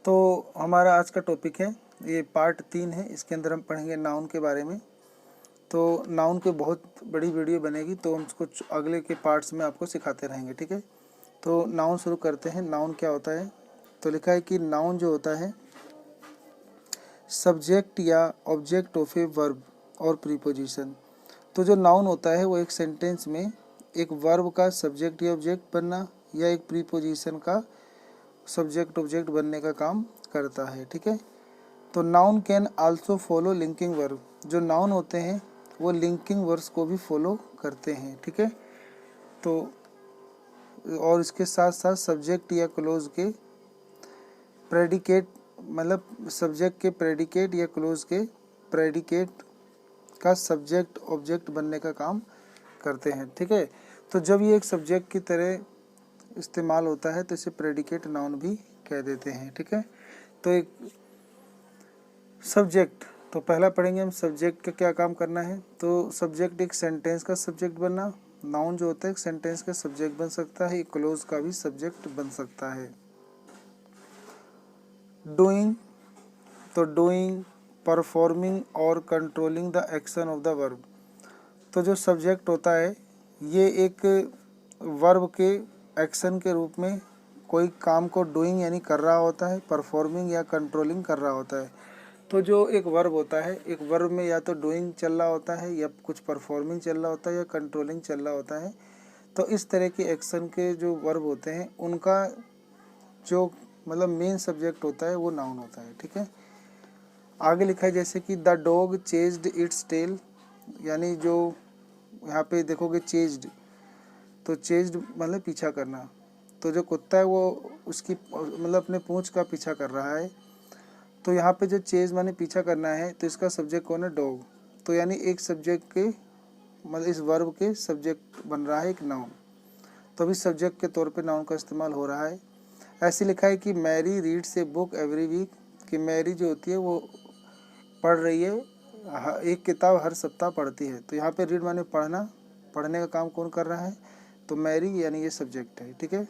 तो हमारा आज का टॉपिक है, ये पार्ट 3 है। इसके अंदर हम पढ़ेंगे नाउन के बारे में। तो नाउन पे बहुत बड़ी वीडियो बनेगी, तो हम उसको अगले के पार्ट्स में आपको सिखाते रहेंगे, ठीक है। तो नाउन शुरू करते हैं। नाउन क्या होता है? तो लिखा है कि नाउन जो होता है सब्जेक्ट या ऑब्जेक्ट ऑफ ए वर्ब और प्रीपोजिशन। तो जो नाउन होता है वो एक सेंटेंस में एक वर्ब का सब्जेक्ट या ऑब्जेक्ट बनना या एक प्रीपोजिशन का सब्जेक्ट ऑब्जेक्ट बनने का काम करता है, ठीक है। तो noun can also follow linking verb. जो नाउन होते हैं वो लिंकिंग वर्ब्स को भी फॉलो करते हैं, ठीक है। तो और इसके साथ साथ सब्जेक्ट या क्लोज के प्रेडिकेट, मतलब सब्जेक्ट के प्रेडिकेट या क्लोज के प्रेडिकेट का सब्जेक्ट ऑब्जेक्ट बनने का काम करते हैं, ठीक है। तो जब ये एक सब्जेक्ट की तरह इस्तेमाल होता है तो इसे प्रेडिकेट नाउन भी कह देते हैं, ठीक है। तो एक सब्जेक्ट, तो पहला पढ़ेंगे हम सब्जेक्ट का क्या काम करना है। तो सब्जेक्ट एक सेंटेंस का सब्जेक्ट बनना। नाउन जो होता है एक सेंटेंस का सब्जेक्ट बन सकता है, एक क्लोज का भी सब्जेक्ट बन सकता है। डूइंग, तो डूइंग, परफॉर्मिंग और controlling the action of the verb. तो जो सब्जेक्ट होता है ये एक वर्ब के एक्शन के रूप में कोई काम को डूइंग यानी कर रहा होता है, परफॉर्मिंग या कंट्रोलिंग कर रहा होता है। तो जो एक वर्ब होता है, एक वर्ब में या तो डूइंग चल रहा होता है या कुछ परफॉर्मिंग चल रहा होता है या कंट्रोलिंग चल रहा होता है। तो इस तरह के एक्शन के जो वर्ब होते हैं उनका जो मतलब मेन सब्जेक्ट होता है वो नाउन होता है, ठीक है। आगे लिखा है जैसे कि the dog chased its tail, यानी जो यहाँ पे देखोगे चेज्ड, तो चेज्ड मतलब पीछा करना। तो जो कुत्ता है वो उसकी मतलब अपने पूंछ का पीछा कर रहा है। तो यहाँ पे जो चेज माने पीछा करना है तो इसका सब्जेक्ट कौन है? डॉग। तो यानी एक सब्जेक्ट के मतलब इस वर्ब के सब्जेक्ट बन रहा है एक नाउन। तो अभी सब्जेक्ट के तौर पे नाउन का इस्तेमाल हो रहा है। ऐसे लिखा है कि Mary reads a book every week, कि मैरी जो होती है वो पढ़ रही है, एक किताब हर सप्ताह पढ़ती है। तो यहाँ पे रीड माने पढ़ना, पढ़ने का काम कौन कर रहा है? तो मैरी यानी ये सब्जेक्ट है, ठीक है।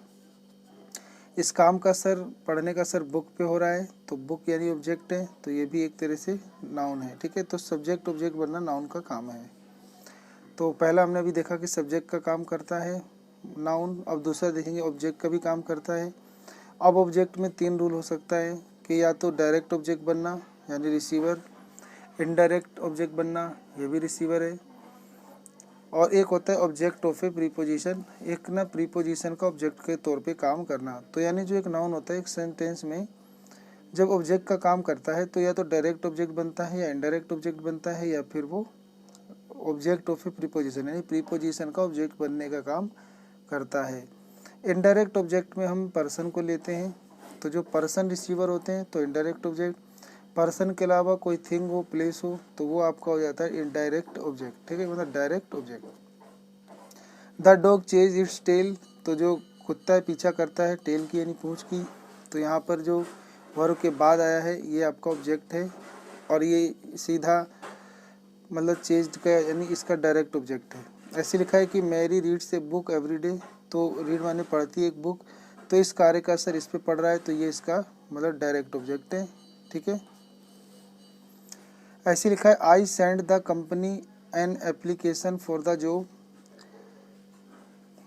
इस काम का असर, पढ़ने का असर बुक पे हो रहा है, तो बुक यानी ऑब्जेक्ट है, तो ये भी एक तरह से नाउन है, ठीक है। तो सब्जेक्ट ऑब्जेक्ट बनना नाउन का काम है। तो पहला हमने अभी देखा कि सब्जेक्ट का काम करता है नाउन। अब दूसरा देखेंगे ऑब्जेक्ट का भी काम करता है। अब ऑब्जेक्ट में 3 रूल हो सकता है कि या तो डायरेक्ट ऑब्जेक्ट बनना यानी रिसीवर, इनडायरेक्ट ऑब्जेक्ट बनना ये भी रिसीवर है, और एक होता है ऑब्जेक्ट ऑफ ए प्रीपोजिशन, एक ना प्रीपोजिशन का ऑब्जेक्ट के तौर पे काम करना। तो यानी जो एक नाउन होता है एक सेंटेंस में जब ऑब्जेक्ट का काम करता है तो या तो डायरेक्ट ऑब्जेक्ट बनता है या इनडायरेक्ट ऑब्जेक्ट बनता है, या फिर वो ऑब्जेक्ट ऑफ ए प्रीपोजिशन यानी प्रीपोजिशन का ऑब्जेक्ट बनने का काम करता है। इनडायरेक्ट ऑब्जेक्ट में हम पर्सन को लेते हैं, तो जो पर्सन रिसीवर होते हैं तो इनडायरेक्ट ऑब्जेक्ट। पर्सन के अलावा कोई थिंग हो, प्लेस हो, तो वो आपका हो जाता है इनडायरेक्ट ऑब्जेक्ट, ठीक है, मतलब direct object. The dog chase its tail, तो जो कुत्ता पीछा करता है टेल की यानी पूंछ की। तो यहाँ पर जो वर्ब के बाद आया है ये आपका ऑब्जेक्ट है, और ये सीधा मतलब चेज्ड का यानी इसका डायरेक्ट ऑब्जेक्ट है। ऐसे लिखा है कि Mary reads a book every day, तो रीड माने पढ़ती है एक बुक, तो इस कार्य का असर इस पे पड़ रहा है, तो ये इसका मतलब डायरेक्ट ऑब्जेक्ट है, ठीक है। ऐसे लिखा है I send the company an application for the job,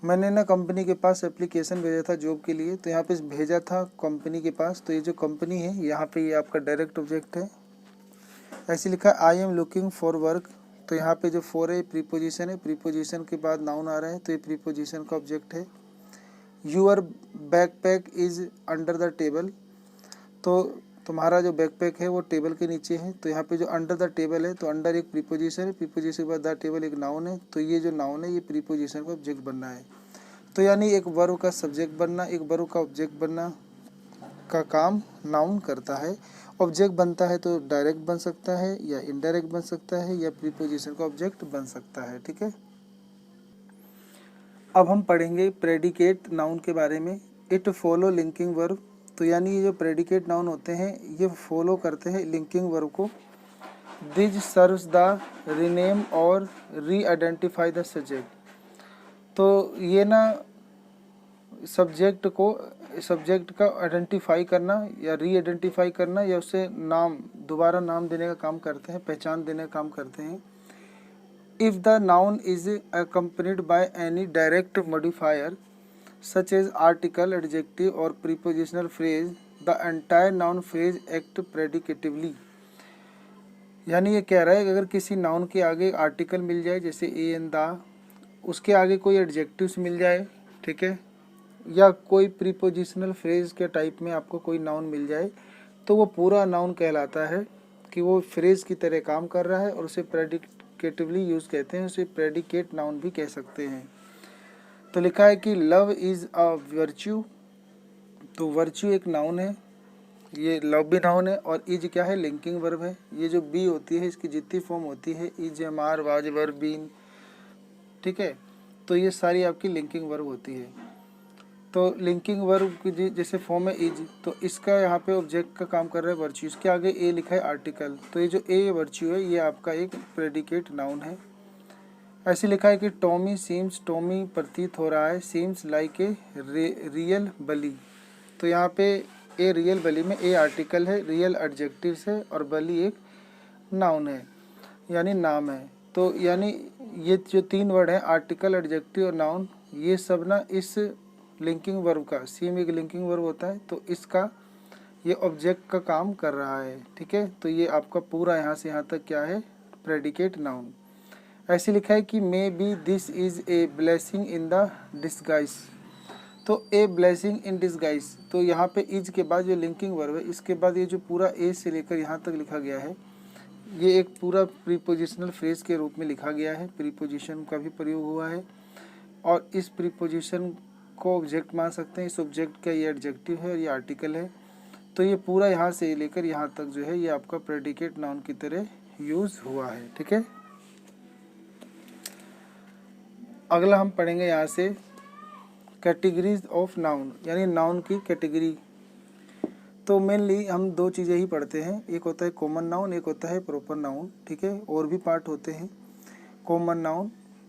मैंने ना कंपनी के पास एप्लीकेशन भेजा था जॉब के लिए। तो यहाँ पे भेजा था कंपनी के पास, तो ये जो कंपनी है यहाँ पे ये आपका डायरेक्ट ऑब्जेक्ट है। ऐसे लिखा है I am looking for work, तो यहाँ पे जो फॉर है प्रीपोजिशन है, प्रीपोजिशन के बाद नाउन आ रहा है तो ये प्रीपोजिशन का ऑब्जेक्ट है। Your backpack is under the table, तो तुम्हारा जो बैकपैक है वो टेबल के नीचे है। तो यहाँ पे जो अंडर द टेबल है, तो अंडर एक प्रीपोजिशन है, प्रीपोजिशन के बाद द टेबल एक नाउन है, तो ये जो नाउन है ये प्रीपोजिशन का ऑब्जेक्ट बनना है। तो यानी एक वर्ब का सब्जेक्ट बनना, एक वर्ब का ऑब्जेक्ट बनना का काम नाउन करता है। ऑब्जेक्ट बनता है तो डायरेक्ट बन सकता है या इनडायरेक्ट बन सकता है या प्रीपोजिशन का ऑब्जेक्ट बन सकता है, ठीक है। अब हम पढ़ेंगे प्रेडिकेट नाउन के बारे में। इट फॉलो लिंकिंग वर्ब, तो यानी ये जो प्रेडिकेट नाउन होते हैं ये फॉलो करते हैं लिंकिंग वर्ब को। दिस सर्व्स द रीनेम और री आइडेंटिफाई द सब्जेक्ट, तो ये ना सब्जेक्ट को सब्जेक्ट का आइडेंटिफाई करना या री आइडेंटिफाई करना या उसे नाम दोबारा नाम देने का काम करते हैं, पहचान देने का काम करते हैं। If the noun is accompanied by any direct modifier such as article, adjective और prepositional phrase, the entire noun phrase act predicatively. यानी ये कह रहा है कि अगर किसी नाउन के आगे आर्टिकल मिल जाए जैसे ए एन द, उसके आगे कोई एडजेक्टिव्स मिल जाए, ठीक है, या कोई प्रीपोजिशनल फ्रेज के टाइप में आपको कोई नाउन मिल जाए, तो वो पूरा नाउन कहलाता है कि वो फ्रेज की तरह काम कर रहा है और उसे प्रेडिकेटिवली यूज़ कहते हैं, उसे प्रेडिकेट नाउन भी कह सकते हैं। तो लिखा है कि लव इज़ अ वर्च्यू, तो वर्च्यू एक नाउन है, ये लव भी नाउन है, और इज क्या है, लिंकिंग वर्ब है। ये जो बी होती है इसकी जितनी फॉर्म होती है is, am are, was, were, been, ठीक है, तो ये सारी आपकी लिंकिंग वर्ब होती है। तो लिंकिंग वर्ब की जैसे फॉर्म है इज, तो इसका यहाँ पे ऑब्जेक्ट का काम कर रहा है वर्च्यू, इसके आगे ए लिखा है आर्टिकल, तो ये जो ए वर्च्यू है ये आपका एक प्रेडिकेट नाउन है। ऐसे लिखा है कि टॉमी सीम्स, टॉमी प्रतीत हो रहा है, सीम्स लाइक ए रियल बली, तो यहाँ पे ए रियल बली में ए आर्टिकल है, रियल एडजेक्टिव है और बली एक नाउन है यानी नाम है। तो यानी ये जो तीन वर्ड हैं आर्टिकल, एडजेक्टिव और नाउन, ये सब ना इस लिंकिंग वर्ब का, सीम एक लिंकिंग वर्ब होता है, तो इसका ये ऑब्जेक्ट का काम कर रहा है, ठीक है। तो ये आपका पूरा यहाँ से यहाँ तक क्या है, प्रेडिकेट नाउन। ऐसे लिखा है कि may be this is a blessing in the disguise, तो ए ब्लेसिंग इन डिस्गाइज, तो यहाँ पे इज के बाद जो लिंकिंग वर्ब है इसके बाद ये जो पूरा ए से लेकर यहाँ तक लिखा गया है ये एक पूरा प्रीपोजिशनल फ्रेज के रूप में लिखा गया है, प्रीपोजिशन का भी प्रयोग हुआ है और इस प्रीपोजिशन को ऑब्जेक्ट मान सकते हैं, इस ऑब्जेक्ट का ये एडजेक्टिव है और ये आर्टिकल है। तो ये पूरा यहाँ से लेकर यहाँ तक जो है ये आपका प्रेडिकेट नाउन की तरह यूज हुआ है, ठीक है। अगला हम पढ़ेंगे यहाँ से कैटेगरीज ऑफ नाउन, यानी नाउन की कैटेगरी। तो मेनली हम दो चीज़ें ही पढ़ते हैं, एक होता है कॉमन नाउन, एक होता है प्रॉपर नाउन, ठीक है। और भी पार्ट होते हैं, कॉमन नाउन,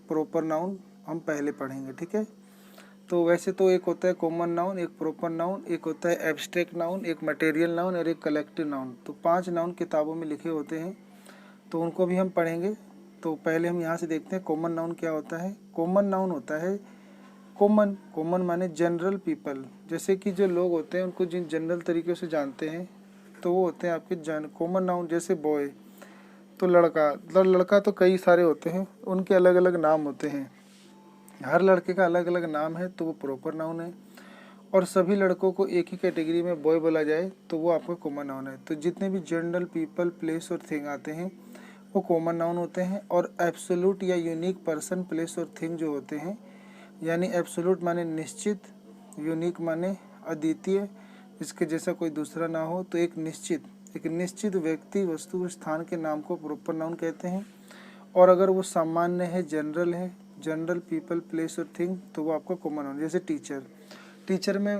प्रॉपर नाउन हम पहले पढ़ेंगे, ठीक है। तो वैसे तो एक होता है कॉमन नाउन, एक प्रॉपर नाउन, एक होता है एब्स्ट्रैक्ट नाउन, एक मटेरियल नाउन और एक कलेक्टिव नाउन। तो 5 नाउन किताबों में लिखे होते हैं, तो उनको भी हम पढ़ेंगे। तो पहले हम यहाँ से देखते हैं कॉमन नाउन क्या होता है। कॉमन नाउन होता है कॉमन, कॉमन माने जनरल पीपल, जैसे कि जो लोग होते हैं उनको जिन जनरल तरीके से जानते हैं तो वो होते हैं आपके कॉमन नाउन। जैसे बॉय तो लड़का, लड़का तो कई सारे होते हैं, उनके अलग अलग नाम होते हैं, हर लड़के का अलग अलग नाम है, तो वो प्रॉपर नाउन है। और सभी लड़कों को एक ही कैटेगरी में बॉय बोला जाए तो वो आपका कॉमन नाउन है। तो जितने भी जनरल पीपल, प्लेस और थिंग आते हैं वो कॉमन नाउन होते हैं। और एब्सोल्यूट या यूनिक पर्सन, प्लेस और थिंग जो होते हैं, यानी एब्सोल्यूट माने निश्चित, यूनिक माने अद्वितीय, इसके जैसा कोई दूसरा ना हो, तो एक निश्चित व्यक्ति, वस्तु, स्थान के नाम को प्रॉपर नाउन कहते हैं। और अगर वो सामान्य है, जनरल है, जनरल पीपल, प्लेस और थिंग, तो वो आपका कॉमन नाउन। जैसे टीचर, टीचर में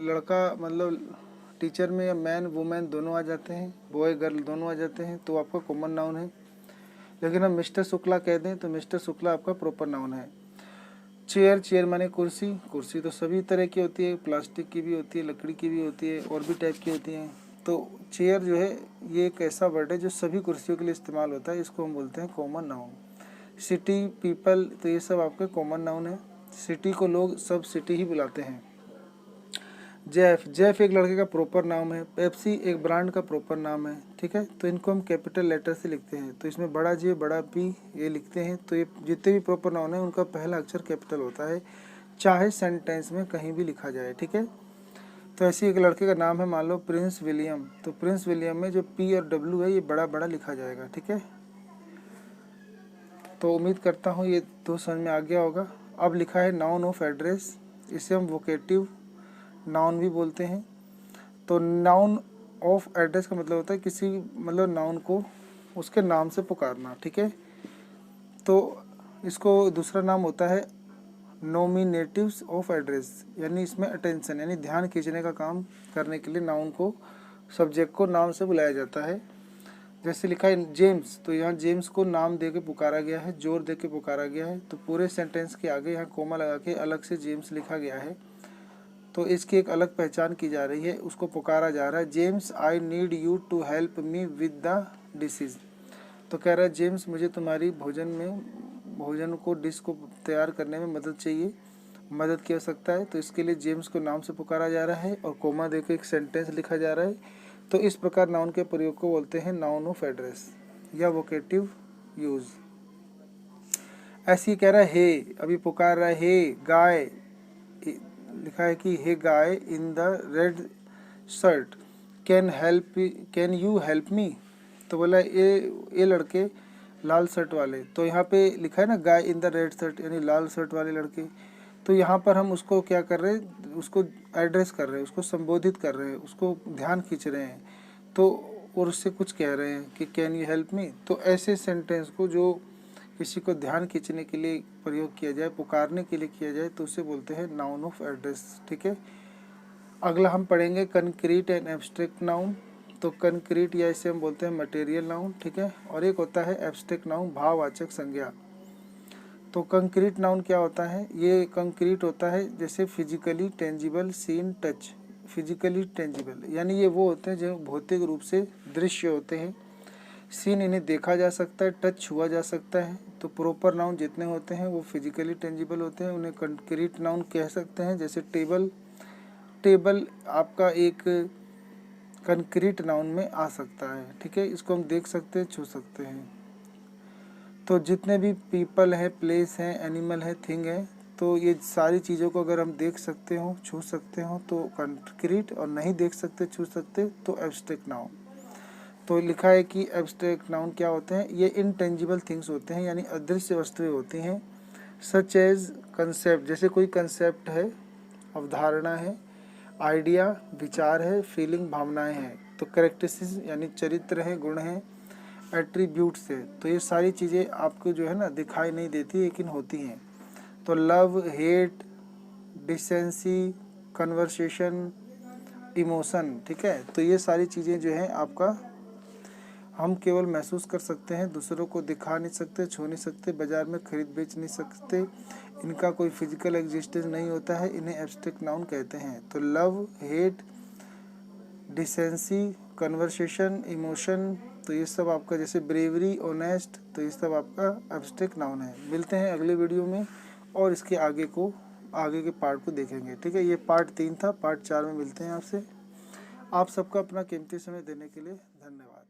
लड़का मतलब टीचर में मैन वुमेन दोनों आ जाते हैं, बॉय गर्ल दोनों आ जाते हैं, तो आपका कॉमन नाउन है। लेकिन हम मिस्टर शुक्ला कह दें तो मिस्टर शुक्ला आपका प्रॉपर नाउन है। चेयर, चेयर माने कुर्सी, कुर्सी तो सभी तरह की होती है, प्लास्टिक की भी होती है, लकड़ी की भी होती है और भी टाइप की होती हैं। तो चेयर जो है ये एक ऐसा वर्ड है जो सभी कुर्सियों के लिए इस्तेमाल होता है, इसको हम बोलते हैं कॉमन नाउन। सिटी, पीपल, तो ये सब आपके कॉमन नाउन है। सिटी को लोग सब सिटी ही बुलाते हैं। जेफ, जेफ एक लड़के का प्रॉपर नाम है। पेप्सी एक ब्रांड का प्रॉपर नाम है, ठीक है। तो इनको हम कैपिटल लेटर से लिखते हैं, तो इसमें बड़ा जे, बड़ा पी ये लिखते हैं। तो ये जितने भी प्रॉपर नाउन है उनका पहला अक्षर कैपिटल होता है, चाहे सेंटेंस में कहीं भी लिखा जाए, ठीक है। तो ऐसे एक लड़के का नाम है, मान लो प्रिंस विलियम, तो प्रिंस विलियम में जो पी और डब्ल्यू है ये बड़ा बड़ा लिखा जाएगा, ठीक है। तो उम्मीद करता हूँ ये दो समझ में आ गया होगा। अब लिखा है नाउन ऑफ एड्रेस, इसे हम वोकेटिव नाउन भी बोलते हैं। तो नाउन ऑफ एड्रेस का मतलब होता है किसी मतलब नाउन को उसके नाम से पुकारना, ठीक है। तो इसको दूसरा नाम होता है नोमिनेटिव्स ऑफ एड्रेस, यानी इसमें अटेंशन यानी ध्यान खींचने का काम करने के लिए नाउन को, सब्जेक्ट को नाम से बुलाया जाता है। जैसे लिखा है जेम्स, तो यहाँ जेम्स को नाम दे के पुकारा गया है, जोर दे के पुकारा गया है। तो पूरे सेंटेंस के आगे यहाँ कोमा लगा के अलग से जेम्स लिखा गया है। तो इसकी एक अलग पहचान की जा रही है, उसको पुकारा जा रहा है। James I need you to help me with the dishes. तो कह रहा है जेम्स मुझे तुम्हारी भोजन को डिश को तैयार करने में मदद की आवश्यकता है। तो इसके लिए जेम्स को नाम से पुकारा जा रहा है और कोमा देकर एक सेंटेंस लिखा जा रहा है। तो इस प्रकार नाउन के प्रयोग को बोलते हैं नाउन ऑफ एड्रेस या वोकेटिव यूज। ऐसे ही कह रहा है हे, अभी पुकार रहा है हे गाय, लिखा है कि hey guy in the red shirt can you help me. तो बोला ये लड़के लाल शर्ट वाले, तो यहाँ पे लिखा है ना गाय इन द रेड शर्ट यानी लाल शर्ट वाले लड़के। तो यहाँ पर हम उसको क्या कर रहे हैं, उसको एड्रेस कर रहे हैं, उसको संबोधित कर रहे हैं, उसको ध्यान खींच रहे हैं। तो और उससे कुछ कह रहे हैं कि कैन यू हेल्प मी। तो ऐसे सेंटेंस को जो किसी को ध्यान खींचने के लिए प्रयोग किया जाए, पुकारने के लिए किया जाए, तो उसे बोलते हैं नाउन ऑफ एड्रेस। ठीक है, अगला हम पढ़ेंगे कंक्रीट एंड एब्स्ट्रैक्ट नाउन। तो कंक्रीट या इसे हम बोलते हैं मटेरियल नाउन। ठीक है, और एक होता है एब्स्ट्रैक्ट नाउन भाववाचक संज्ञा। तो कंक्रीट नाउन क्या होता है, ये कंक्रीट होता है जैसे physically tangible, seen, touch. Physically tangible यानी ये वो होते हैं जो भौतिक रूप से दृश्य होते हैं। सीन इन्हें देखा जा सकता है, टच छुआ जा सकता है। तो प्रॉपर नाउन जितने होते हैं वो फिजिकली टेंजिबल होते हैं, उन्हें कंक्रीट नाउन कह सकते हैं। जैसे टेबल आपका एक कंक्रीट नाउन में आ सकता है। ठीक है, इसको हम देख सकते हैं, छू सकते हैं। तो जितने भी पीपल है, प्लेस है, एनिमल है, थिंग है, तो ये सारी चीज़ों को अगर हम देख सकते हो, छू सकते हो तो कंक्रीट, और नहीं देख सकते, छू सकते तो एब्स्ट्रैक्ट नाउन। तो लिखा है कि एब्स्ट्रैक्ट नाउन क्या होते हैं, ये इनटेंजिबल थिंग्स होते हैं यानी अदृश्य वस्तुएं होती हैं। सच एज कंसेप्ट, जैसे कोई कंसेप्ट है, अवधारणा है, आइडिया विचार है, फीलिंग भावनाएं हैं। तो कैरेक्टरिस्टिक्स यानी चरित्र है, गुण है, एट्रीब्यूट्स है। तो ये सारी चीज़ें आपको जो है ना दिखाई नहीं देती लेकिन होती हैं। तो love, hate, decency, conversation, emotion. ठीक है, तो ये सारी चीज़ें जो हैं आपका हम केवल महसूस कर सकते हैं, दूसरों को दिखा नहीं सकते, छू नहीं सकते, बाजार में खरीद बेच नहीं सकते, इनका कोई फिजिकल एग्जिस्टेंस नहीं होता है, इन्हें एब्स्ट्रैक्ट नाउन कहते हैं। तो love, hate, decency, conversation, emotion, तो ये सब आपका जैसे ब्रेवरी, ऑनेस्ट, तो ये सब आपका एब्स्ट्रैक्ट नाउन है। मिलते हैं अगले वीडियो में और इसके आगे के पार्ट को देखेंगे। ठीक है, ये पार्ट 3 था, पार्ट 4 में मिलते हैं आपसे। आप सबका अपना कीमती समय देने के लिए धन्यवाद।